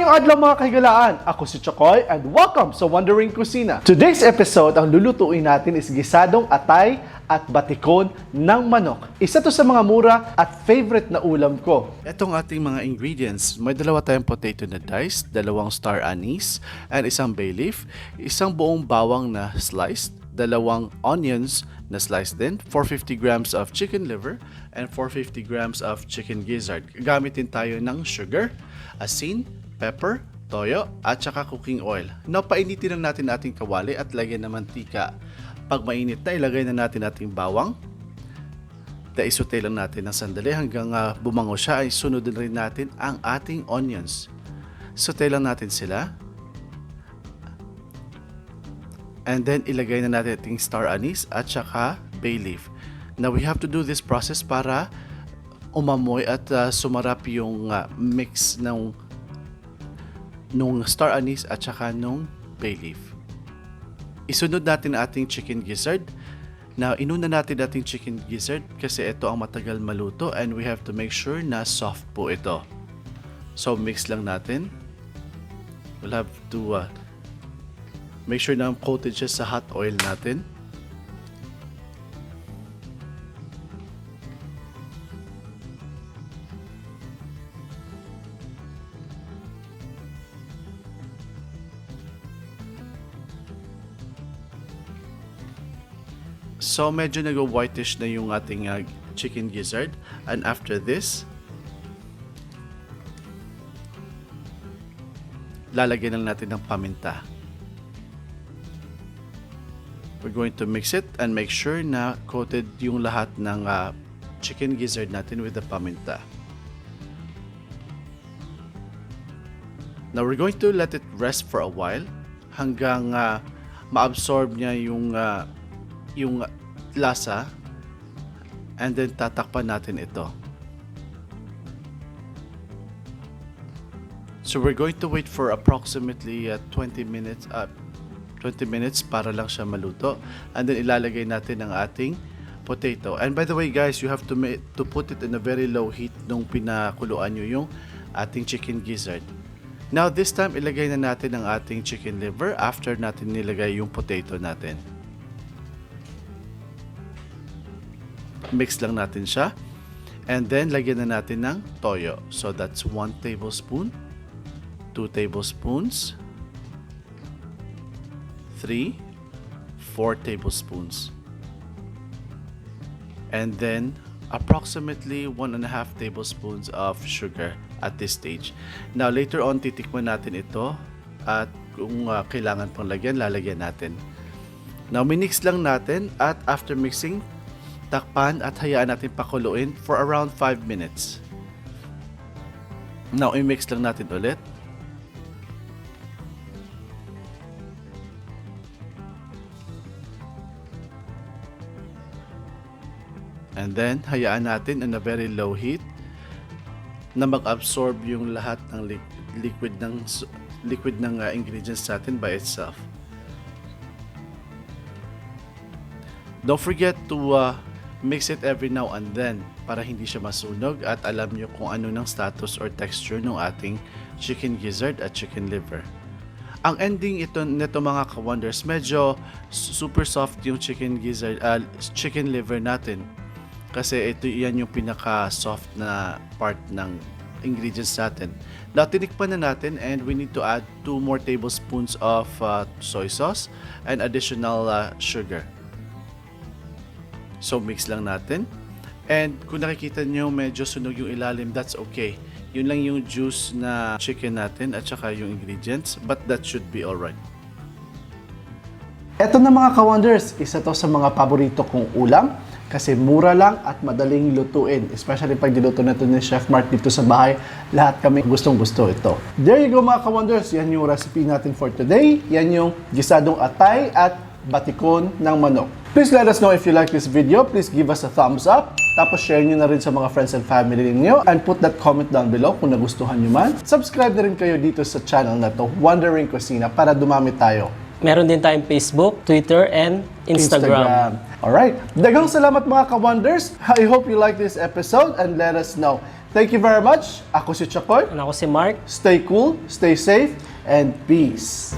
Maayong adlaw mga kahigalaan, ako si Chokoy and welcome sa Wandering Kusina. Today's episode, ang lulutuin natin is gisadong atay at batikon ng manok. Isa to sa mga mura at favorite na ulam ko. Itong ating mga ingredients, may dalawa tayong potato na diced, dalawang star anise, and isang bay leaf, isang buong bawang na sliced, dalawang onions na sliced din, 450 grams of chicken liver, and 450 grams of chicken gizzard. Gamitin tayo ng sugar, asin, pepper, toyo, at saka cooking oil. Now, painitin lang natin ating kawali at lagyan ng mantika. Pag mainit na, ilagay na natin ating bawang. Isote lang natin ng sandali hanggang bumango siya, ay sunodin rin natin ang ating onions. Sote lang natin sila. And then, ilagay na natin ating star anise at saka bay leaf. Now, we have to do this process para umamoy at sumarap yung mix nung star anise at saka nung bay leaf. Isunod natin ating chicken gizzard. Now, inuna natin ating chicken gizzard kasi ito ang matagal maluto and we have to make sure na soft po ito. So, mix lang natin. We'll have to make sure na coated siya sa hot oil natin. So, medyo nag-whitish na yung ating chicken gizzard. And after this, lalagyan lang natin ng paminta. We're going to mix it and make sure na coated yung lahat ng chicken gizzard natin with the paminta. Now, we're going to let it rest for a while hanggang ma-absorb niya yung lasa, and then tatakpan natin ito. So we're going to wait for approximately 20 minutes para lang siya maluto, and then ilalagay natin ang ating potato. And by the way guys, you have to put it in a very low heat nung pinakuluan nyo yung ating chicken gizzard. Now this time, ilagay na natin ang ating chicken liver after natin nilagay yung potato natin. Mix lang natin siya. And then, lagyan na natin ng toyo. So, that's 1 tablespoon, 2 tablespoons, 3, 4 tablespoons. And then, approximately 1.5 tablespoons of sugar at this stage. Now, later on, titikman natin ito. At kung kailangan pang lagyan, lalagyan natin. Now, minix lang natin at after mixing, takpan at hayaan natin pakuluin for around 5 minutes. Now, i-mix lang natin ulit. And then, hayaan natin in a very low heat na mag-absorb yung lahat ng liquid ng ingredients natin by itself. Don't forget to mix it every now and then para hindi siya masunog at alam nyo kung ano ng status or texture ng ating chicken gizzard at chicken liver. Ang ending nito mga ka-wonders, medyo super soft yung chicken gizzard, chicken liver natin. Kasi yan yung pinaka-soft na part ng ingredients natin. Now, tinikpan na natin and we need to add 2 more tablespoons of soy sauce and additional sugar. So, mix lang natin. And kung nakikita nyo medyo sunog yung ilalim, that's okay. Yun lang yung juice na chicken natin at saka yung ingredients. But that should be alright. Eto na mga ka-wonders, isa to sa mga paborito kong ulam. Kasi mura lang at madaling lutuin. Especially pag niluto na ito ni Chef Mark dito sa bahay. Lahat kami gustong-gusto ito. There you go mga ka-wonders. Yan yung recipe natin for today. Yan yung gisadong atay at batikon ng manok. Please let us know if you like this video. Please give us a thumbs up. Tapos share nyo na rin sa mga friends and family ninyo. And put that comment down below kung nagustuhan nyo man. Subscribe na rin kayo dito sa channel na to, Wandering Kusina, para dumami tayo. Meron din tayong Facebook, Twitter, and Instagram. Alright. Daghang salamat mga ka-wonders. I hope you like this episode and let us know. Thank you very much. Ako si Chakoy. And ako si Mark. Stay cool, stay safe, and peace.